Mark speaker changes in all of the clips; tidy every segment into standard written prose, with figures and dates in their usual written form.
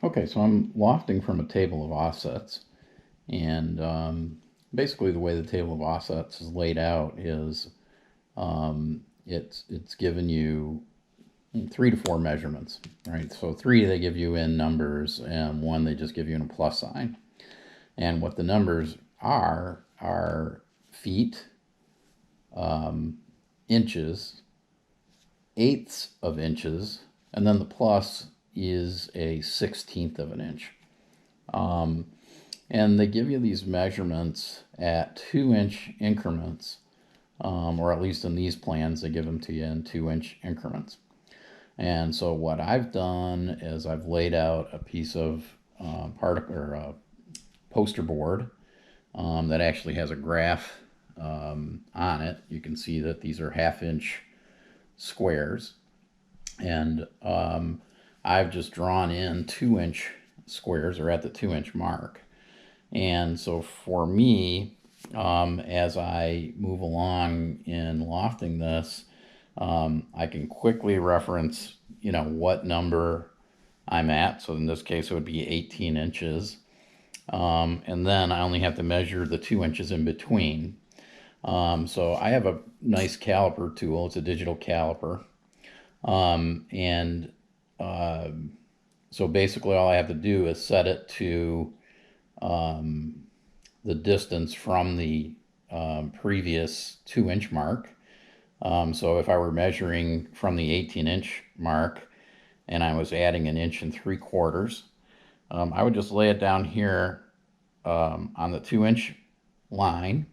Speaker 1: Okay, so I'm lofting from a table of offsets, and basically the way the table of offsets is laid out is it's given you 3 to 4 measurements, right? So 3 they give you in numbers, and 1 they just give you in a plus sign. And what the numbers are feet, inches, eighths of inches, and then the plus is a 16th of an inch. And they give you these measurements at 2-inch increments, or at least in these plans, they give them to you in 2-inch increments. And so what I've done is I've laid out a piece of poster board that actually has a graph on it. You can see that these are 1/2-inch squares, and I've just drawn in 2-inch squares, or at the 2-inch mark. And so for me, as I move along in lofting this, I can quickly reference, what number I'm at. So in this case, it would be 18 inches. And then I only have to measure the 2 inches in between. So I have a nice caliper tool. It's a digital caliper. And so basically all I have to do is set it to the distance from the previous 2-inch mark. So if I were measuring from the 18-inch mark and I was adding 1.75 inches, I would just lay it down here on the 2-inch line,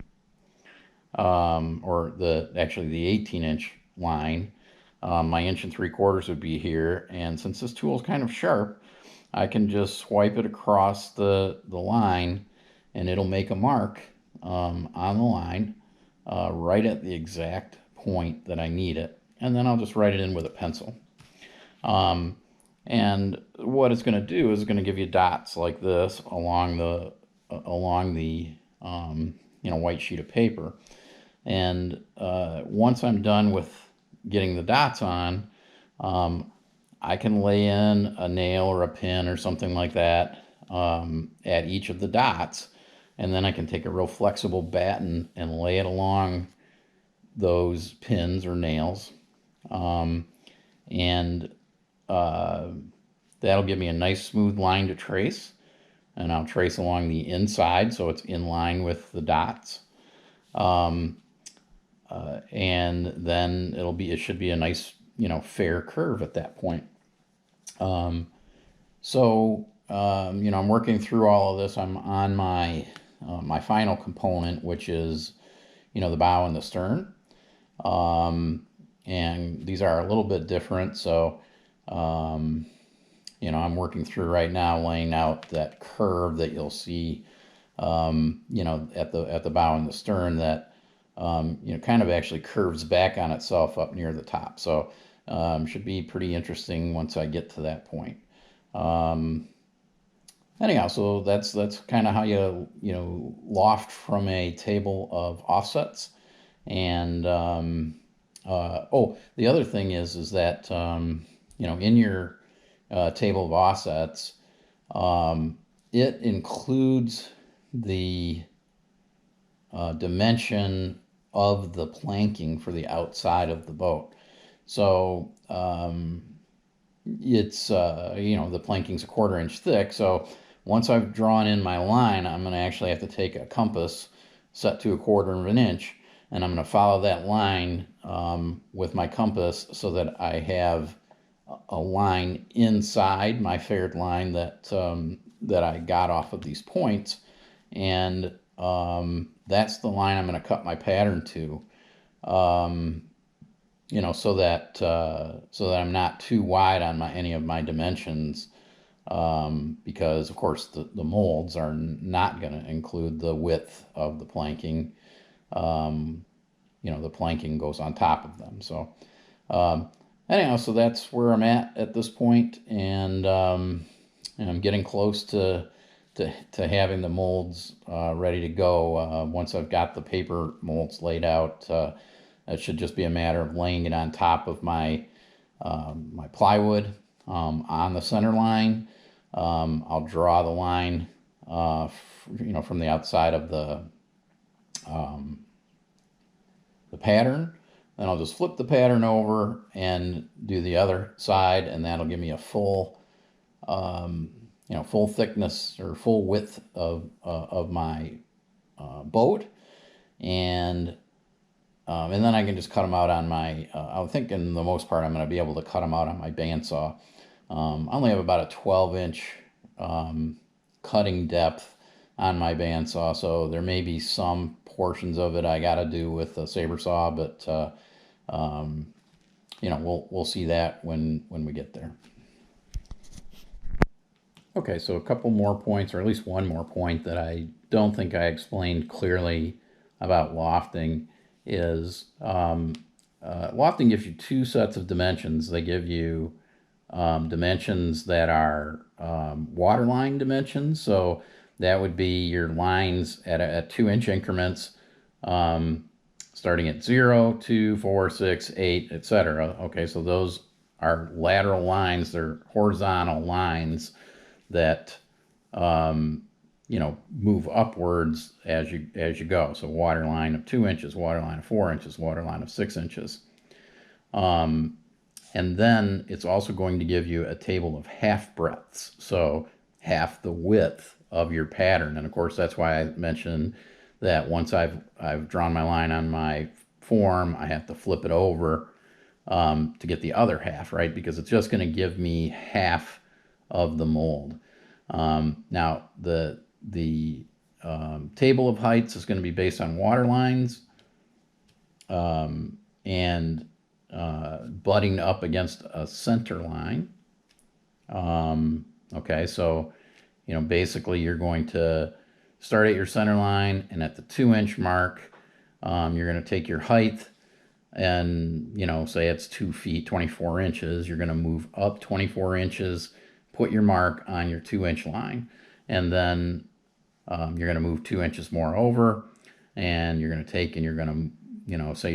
Speaker 1: or actually the 18-inch line. My 1.75 inches would be here, and since this tool is kind of sharp, I can just swipe it across the line, and it'll make a mark on the line right at the exact point that I need it, and then I'll just write it in with a pencil. And what it's going to do is it's going to give you dots like this along the white sheet of paper. And once I'm done with getting the dots on, I can lay in a nail or a pin or something like that at each of the dots, and then I can take a real flexible batten and lay it along those pins or nails, and that'll give me a nice smooth line to trace, and I'll trace along the inside so it's in line with the dots. And then it should be a nice, fair curve at that point. I'm working through all of this. I'm on my final component, which is, the bow and the stern. And these are a little bit different. So, I'm working through right now, laying out that curve that you'll see, at the bow and the stern that, kind of actually curves back on itself up near the top. So, should be pretty interesting once I get to that point. Anyhow, so that's kind of how you loft from a table of offsets. And the other thing is that in your table of offsets, it includes the dimension of the planking for the outside of the boat. So it's the planking's 1/4 inch thick. So once I've drawn in my line, I'm going to actually have to take a compass set to 1/4 inch, and I'm going to follow that line with my compass so that I have a line inside my fared line that I got off of these points, and that's the line I'm going to cut my pattern to. So that I'm not too wide on any of my dimensions, because of course the molds are not going to include the width of the planking. The planking goes on top of them. So anyhow, so that's where I'm at this point, and I'm getting close to having the molds ready to go. Once I've got the paper molds laid out, it should just be a matter of laying it on top of my plywood on the center line, I'll draw the line, from the outside of the pattern. Then I'll just flip the pattern over and do the other side, and that'll give me a full, full thickness or full width of my boat, and then I can just cut them out on my. I'm thinking the most part I'm going to be able to cut them out on my bandsaw. I only have about a 12-inch cutting depth on my bandsaw, so there may be some portions of it I got to do with a saber saw, but we'll see that when we get there. Okay, so a couple more points, or at least one more point that I don't think I explained clearly about lofting is lofting gives you two sets of dimensions. They give you dimensions that are waterline dimensions, so that would be your lines at 2-inch increments, starting at 0, 2, 4, 6, 8, etc. Okay, so those are lateral lines. They're horizontal lines that move upwards as you go. So water line of 2 inches, water line of 4 inches, water line of 6 inches. And then it's also going to give you a table of half breadths, so half the width of your pattern. And of course, that's why I mentioned that once I've drawn my line on my form, I have to flip it over to get the other half, right? Because it's just going to give me half of the mold. Now, the table of heights is going to be based on water lines and butting up against a center line. Okay, so basically you're going to start at your center line, and at the 2-inch mark, you're going to take your height and, say it's 2 feet, 24 inches. You're going to move up 24 inches, put your mark on your 2-inch line, and then you're going to move 2 inches more over, and you're going to take and you're going to, say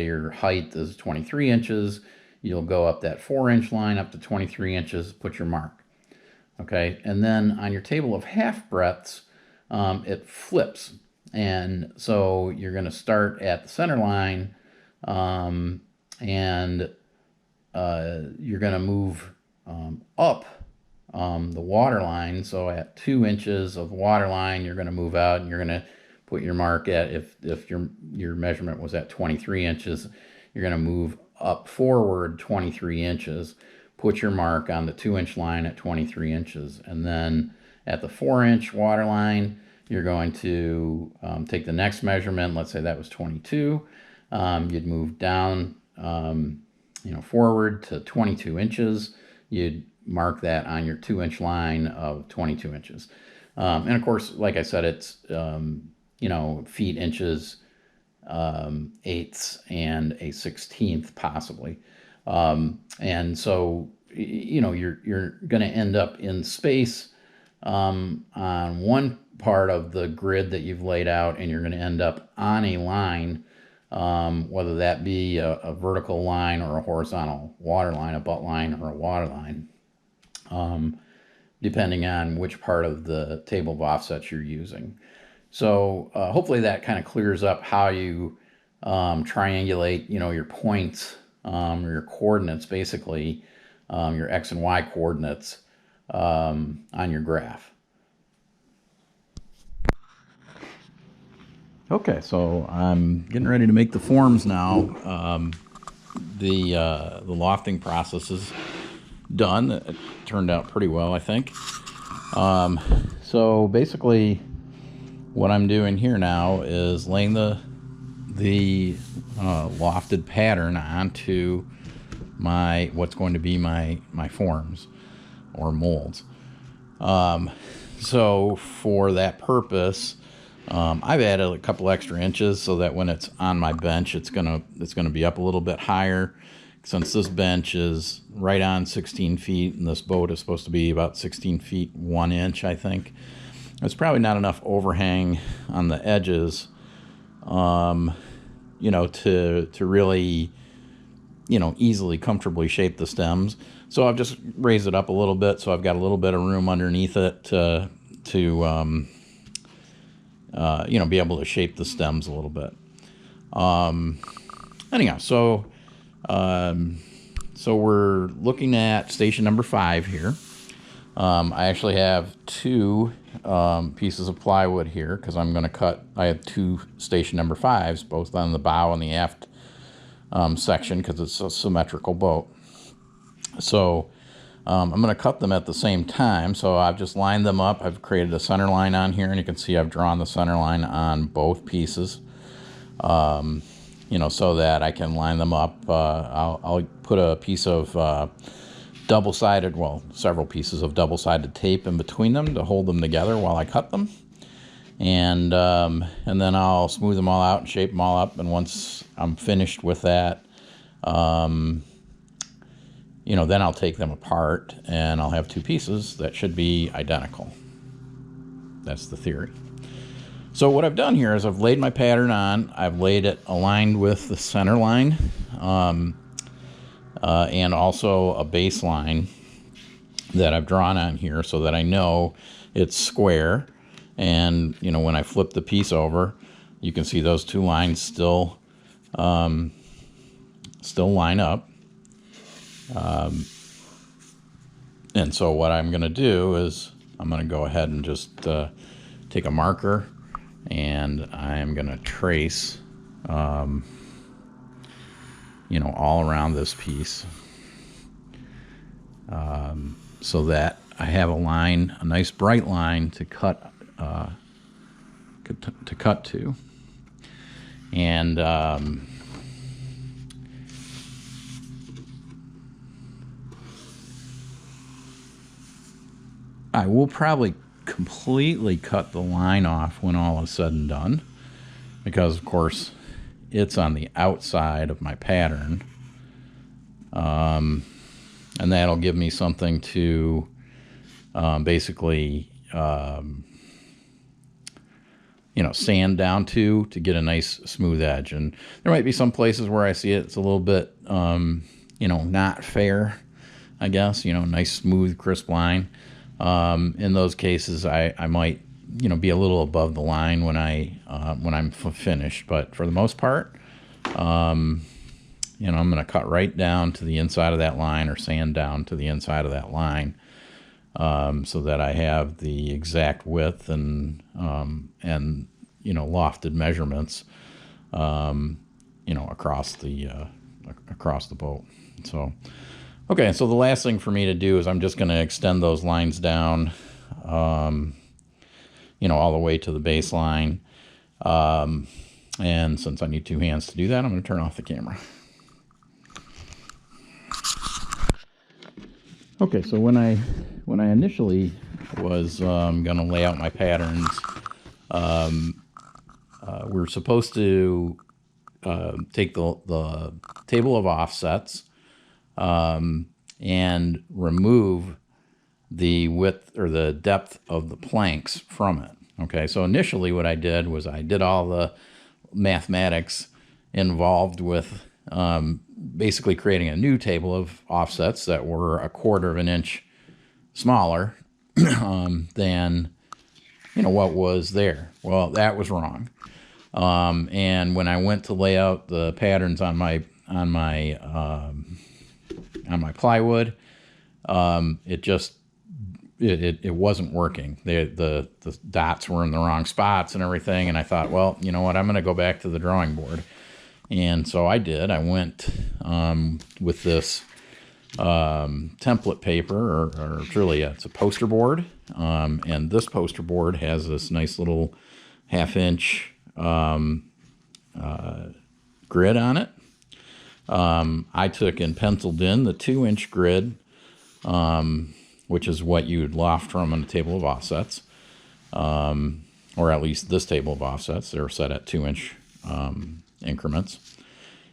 Speaker 1: your height is 23 inches. You'll go up that 4-inch line up to 23 inches, put your mark. Okay, and then on your table of half breadths, it flips. And so you're going to start at the center line, and you're going to move up the water line. So at 2 inches of water line, you're going to move out, and you're going to put your mark at, if your measurement was at 23 inches, you're going to move up forward 23 inches, put your mark on the 2-inch line at 23 inches. And then at the 4-inch water line, you're going to take the next measurement. Let's say that was 22. You'd move down, forward to 22 inches. You'd mark that on your 2-inch line of 22 inches. And of course, like I said, it's, feet, inches, eighths, and a 16th possibly. And so, you're going to end up in space on one part of the grid that you've laid out, and you're going to end up on a line, whether that be a vertical line or a horizontal water line, a butt line or a water line, depending on which part of the table of offsets you're using. So hopefully that kind of clears up how you triangulate, your points, or your coordinates, basically, your X and Y coordinates on your graph. Okay, so I'm getting ready to make the forms now. The lofting process is done. It turned out pretty well, I think. So basically, what I'm doing here now is laying the lofted pattern onto what's going to be my forms or molds. So for that purpose, I've added a couple extra inches so that when it's on my bench, it's gonna be up a little bit higher. Since this bench is right on 16 feet and this boat is supposed to be about 16 feet 1 inch, I think. There's probably not enough overhang on the edges, to really easily, comfortably shape the stems. So I've just raised it up a little bit, so I've got a little bit of room underneath it to be able to shape the stems a little bit. Anyhow, so we're looking at station number 5 here. I actually have 2 pieces of plywood here because I'm going to cut. I have 2 station number 5s, both on the bow and the aft section, because it's a symmetrical boat. So I'm going to cut them at the same time. So I've just lined them up. I've created a center line on here, and you can see I've drawn the center line on both pieces. So that I can line them up. I'll put a piece of double-sided, several pieces of double-sided tape in between them to hold them together while I cut them. And then I'll smooth them all out and shape them all up. And once I'm finished with that, then I'll take them apart, and I'll have 2 pieces that should be identical. That's the theory. So what I've done here is I've laid my pattern on. I've laid it aligned with the center line, and also a baseline that I've drawn on here so that I know it's square. And, when I flip the piece over, you can see those 2 lines still line up. And so what I'm going to do is I'm going to go ahead and just take a marker, and I'm going to trace, all around this piece, so that I have a line, a nice bright line to cut to. And I will probably completely cut the line off when all is said and done, because of course it's on the outside of my pattern, and that'll give me something to basically sand down to get a nice smooth edge. And there might be some places where I see it's a little bit not fair, I guess, nice smooth crisp line. In those cases, I might, be a little above the line when I'm finished. But for the most part, I'm going to cut right down to the inside of that line, or sand down to the inside of that line, so that I have the exact width and lofted measurements, across the boat. So. Okay, so the last thing for me to do is I'm just going to extend those lines down, all the way to the baseline. And since I need 2 hands to do that, I'm going to turn off the camera. Okay, so when I initially was going to lay out my patterns, we're supposed to take the table of offsets, and remove the width or the depth of the planks from it. Okay, so initially what I did was I did all the mathematics involved with basically creating a new table of offsets that were 1/4 of an inch smaller than what was there. Well, that was wrong. And when I went to lay out the patterns on my plywood, it wasn't working. The dots were in the wrong spots and everything, and I thought, well, you know what, I'm going to go back to the drawing board. And so I did. I went with this template paper, or really it's a poster board, and this poster board has this nice little 1/2 inch grid on it. I took and penciled in the 2-inch grid, which is what you would loft from on a table of offsets, or at least this table of offsets. They're set at 2-inch increments,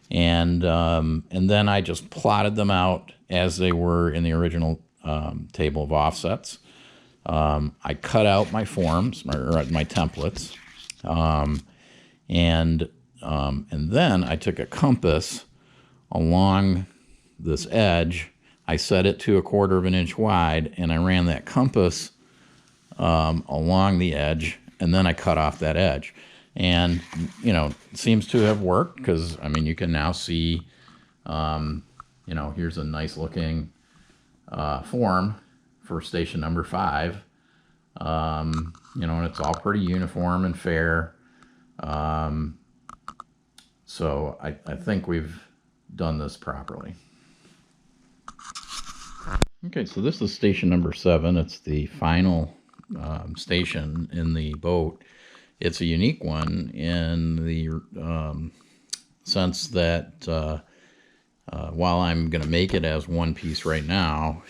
Speaker 1: and then I just plotted them out as they were in the original table of offsets. I cut out my forms, or my templates, and then I took a compass along this edge. I set it to 1/4 of an inch wide, and I ran that compass along the edge, and then I cut off that edge. And, you know, it seems to have worked, because, I mean, you can now see, you know, here's a nice looking form for station number 5. You know, and it's all pretty uniform and fair. So I think we've done this properly. Okay, so this is station number 7. It's the final station in the boat. It's a unique one in the sense that while I'm going to make it as one piece right now,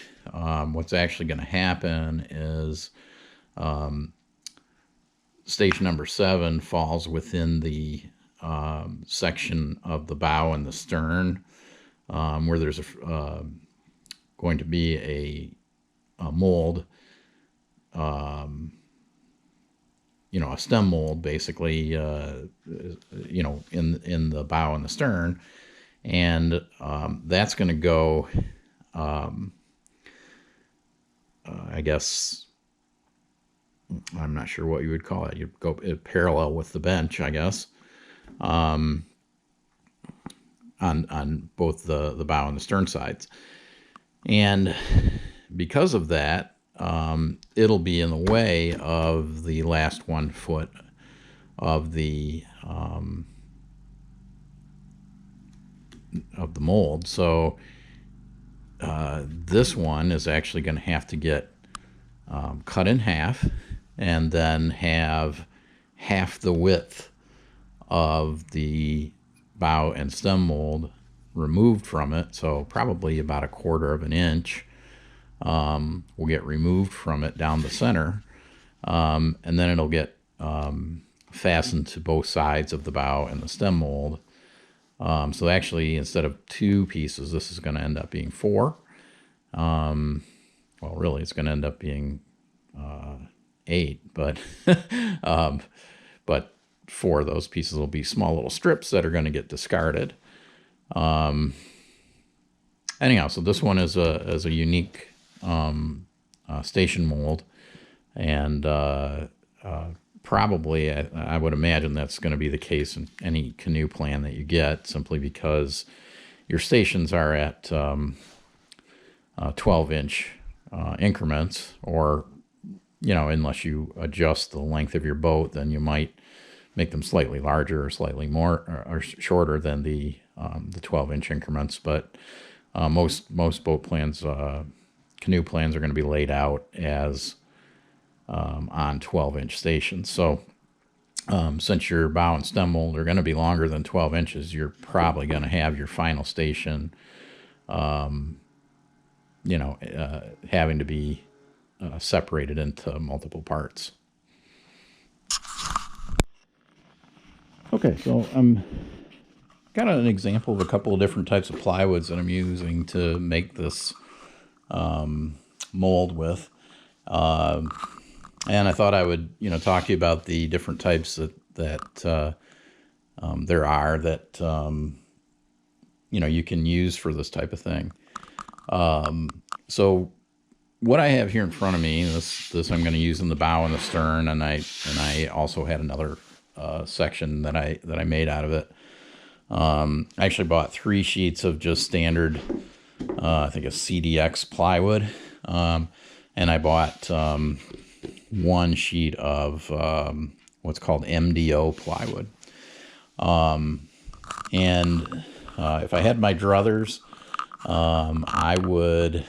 Speaker 1: what's actually going to happen is station number 7 falls within the section of the bow and the stern where there's going to be a mold, you know, a stem mold, basically, you know, in the bow and the stern, and that's going to go, I guess, I'm not sure what you would call it. You'd go parallel with the bench, I guess, on both the bow and the stern sides. And because of that, it'll be in the way of the last 1 foot of the mold. So this one is actually going to have to get cut in half, and then have half the width of the bow and stem mold removed from it. So probably about 1/4 of an inch will get removed from it down the center, and then it'll get fastened to both sides of the bow and the stem mold. So actually, instead of 2 pieces, this is going to end up being 4. Well, really, it's going to end up being 8, but but 4 of those pieces will be small little strips that are going to get discarded. Anyhow, so this one is a unique station mold, and probably I would imagine that's going to be the case in any canoe plan that you get, simply because your stations are at 12-inch increments, or, you know, unless you adjust the length of your boat, then you might make them slightly larger or slightly more or shorter than the 12-inch increments. But most boat plans, canoe plans, are going to be laid out as on 12-inch stations. So since your bow and stem mold are going to be longer than 12 inches, you're probably going to have your final station, you know, having to be separated into multiple parts. Okay, so I'm got an example of a couple of different types of plywoods that I'm using to make this mold with. And I thought I would, you know, talk to you about the different types that there are that, you know, you can use for this type of thing. So what I have here in front of me, this I'm going to use in the bow and the stern, and I also had another section that I made out of it. I actually bought 3 sheets of just standard, I think a CDX plywood, and I bought 1 sheet of what's called MDO plywood. And if I had my druthers, I would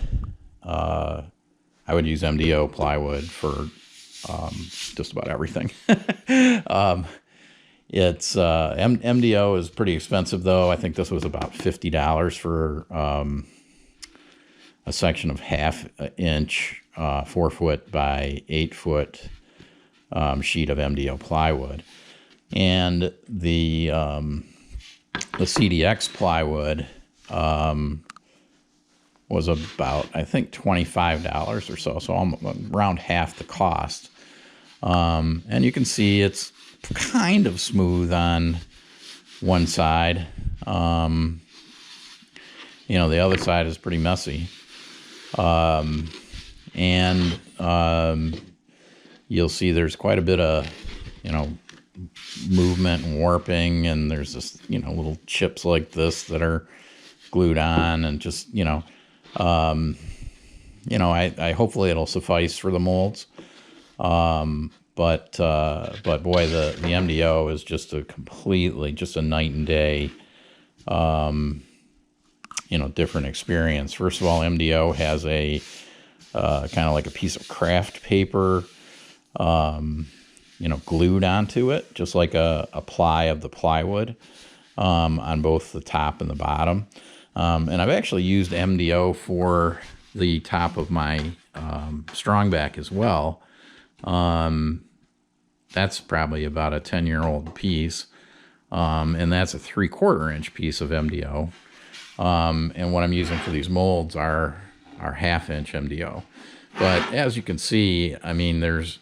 Speaker 1: use MDO plywood for just about everything. It's MDO is pretty expensive, though. I think this was about $50 for a section of 1/2 inch, 4 foot by 8 foot sheet of MDO plywood, and the CDX plywood was about, I think, $25 or so, so around half the cost. And you can see it's kind of smooth on one side, you know, the other side is pretty messy. And you'll see there's quite a bit of, you know, movement and warping, and there's this, you know, little chips like this that are glued on, and just, you know, I hopefully it'll suffice for the molds. But boy, the MDO is just just a night and day, different experience. First of all, MDO has a kind of like a piece of craft paper, glued onto it, just like a ply of the plywood, on both the top and the bottom. And I've actually used MDO for the top of my strongback as well. That's probably about a 10-year-old piece, and that's a 3/4 inch piece of MDO. And what I'm using for these molds are 1/2 inch MDO. But as you can see, I mean, there's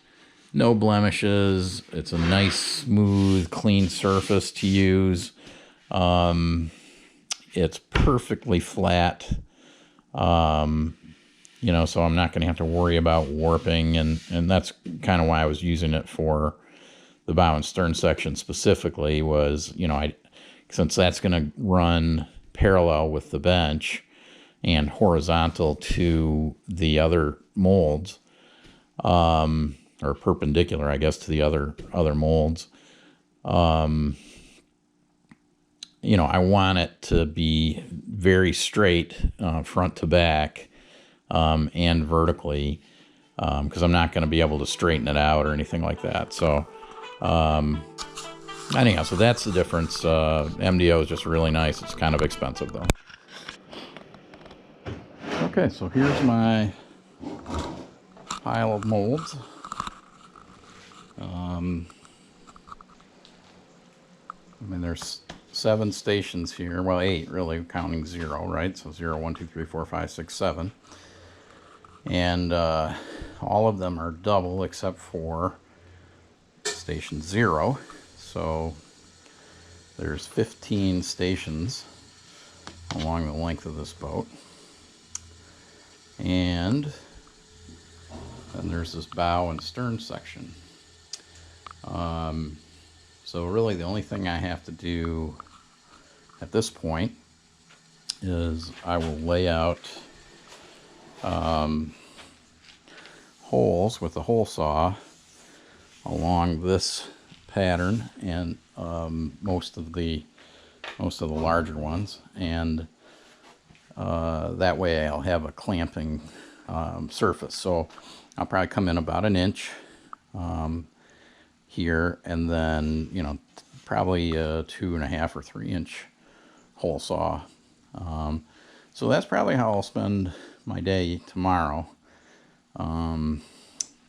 Speaker 1: no blemishes. It's a nice, smooth, clean surface to use. It's perfectly flat. So I'm not going to have to worry about warping, and that's kind of why I was using it for the bow and stern section specifically. Was, since that's going to run parallel with the bench and horizontal to the other molds, or perpendicular, I guess, to the other molds. I want it to be very straight, front to back, and vertically, because I'm not going to be able to straighten it out or anything like that. So, anyhow, so that's the difference. MDO is just really nice. It's kind of expensive, though. Okay, so here's my pile of molds. There's 7 stations here. Well, 8 really, counting 0, right? So 0, 1, 2, 3, 4, 5, 6, 7. And all of them are double except for station 0. So there's 15 stations along the length of this boat. And then there's this bow and stern section. So really the only thing I have to do at this point is I will lay out holes with a hole saw along this pattern, and most of the larger ones, and that way I'll have a clamping surface. So I'll probably come in about an inch here, and then probably a 2.5 or 3 inch hole saw. So that's probably how I'll spend my day tomorrow,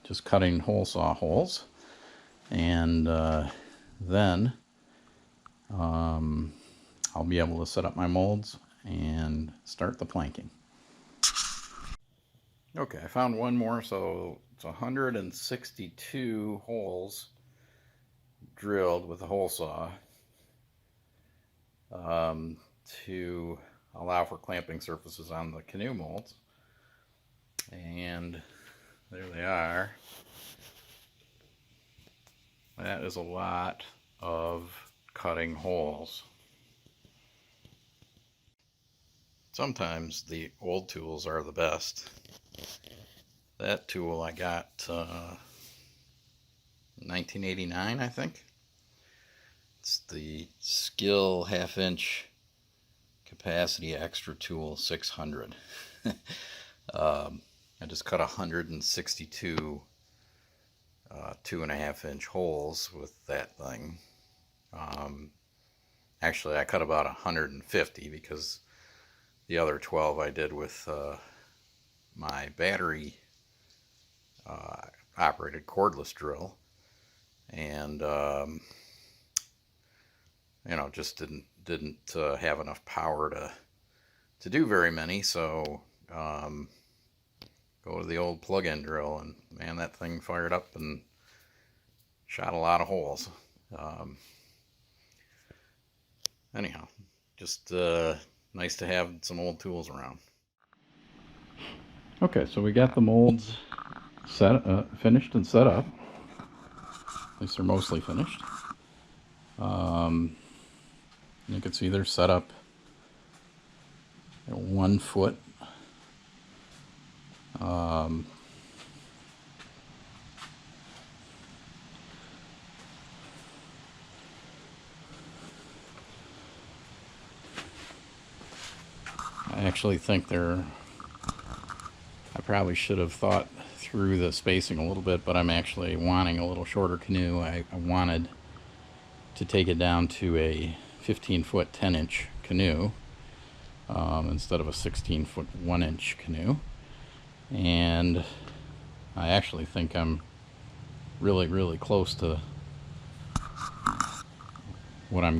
Speaker 1: just cutting hole saw holes, and then I'll be able to set up my molds and start the planking. Okay, I found one more, so it's 162 holes drilled with a hole saw to allow for clamping surfaces on the canoe molds. And there they are. That is a lot of cutting holes. Sometimes the old tools are the best. That tool I got 1989, I think. It's the Skill 1/2 inch capacity extra tool 600. I just cut 162 2.5 inch holes with that thing. Actually, I cut about 150 because the other 12 I did with my battery operated cordless drill, and just didn't have enough power to do very many. So go to the old plug-in drill, and man, that thing fired up and shot a lot of holes. Anyhow, just nice to have some old tools around.
Speaker 2: Okay, so we got the molds finished and set up. At least they're mostly finished. You can see they're set up at 1 foot. I actually think I probably should have thought through the spacing a little bit, but I'm actually wanting a little shorter canoe. I wanted to take it down to a 15-foot 10-inch canoe instead of a 16-foot 1-inch canoe. And I actually think I'm really, really close to what I'm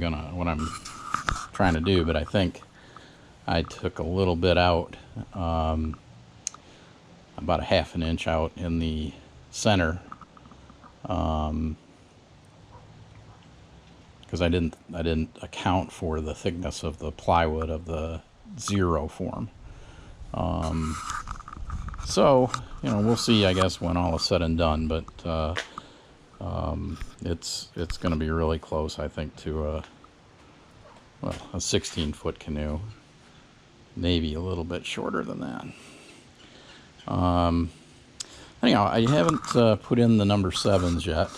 Speaker 2: trying to do, but I think I took a little bit out, about a 1/2 an inch out in the center, because I didn't account for the thickness of the plywood of the zero form. So we'll see, I guess, when all is said and done, but it's going to be really close, I think, to a 16-foot canoe, maybe a little bit shorter than that. Anyhow, I haven't put in the number 7s yet.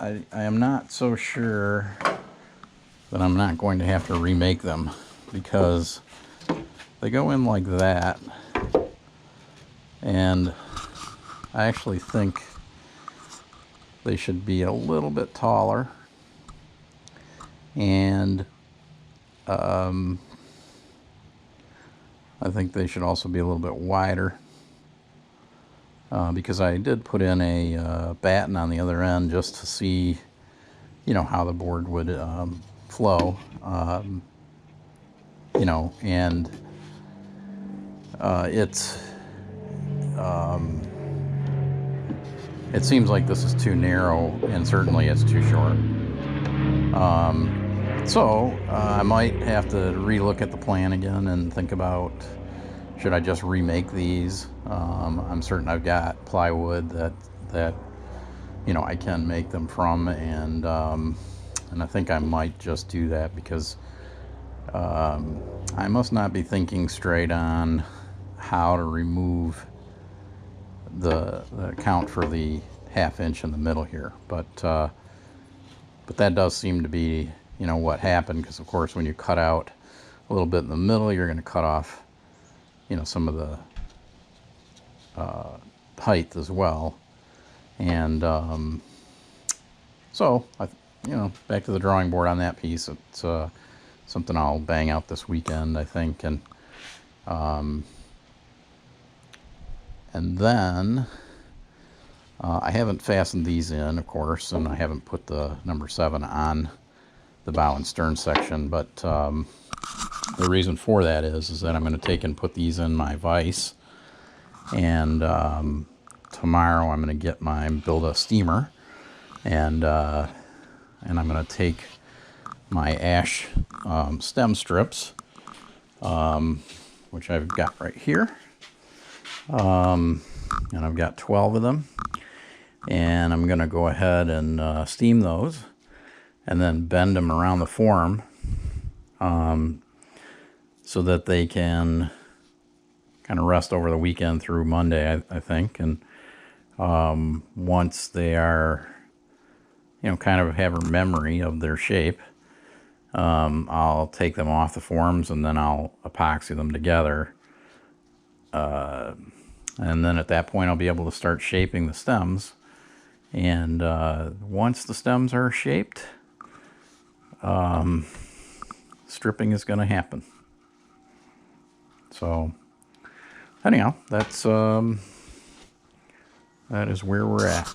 Speaker 2: I am not so sure that I'm not going to have to remake them, because they go in like that, and I actually think they should be a little bit taller, and I think they should also be a little bit wider, because I did put in a batten on the other end just to see, how the board would flow, and it seems like this is too narrow, and certainly it's too short. So I might have to relook at the plan again and think about, should I just remake these? I'm certain I've got plywood that I can make them from, and I think I might just do that, because I must not be thinking straight on how to remove the count for the 1/2 inch in the middle here, but that does seem to be what happened, because of course when you cut out a little bit in the middle, you're going to cut off some of the height as well, and so back to the drawing board on that piece. It's something I'll bang out this weekend, I think, and then I haven't fastened these in, of course, and I haven't put the number 7 on the bow and stern section, but the reason for that is that I'm going to take and put these in my vise, and tomorrow I'm going to build a steamer, and I'm going to take my ash stem strips, which I've got right here, and I've got 12 of them, and I'm going to go ahead and steam those, and then bend them around the form, so that they can kind of rest over the weekend through Monday, I think. And once they are, kind of have a memory of their shape, I'll take them off the forms, and then I'll epoxy them together. And then at that point, I'll be able to start shaping the stems. And once the stems are shaped, stripping is going to happen. So anyhow, that is where we're at.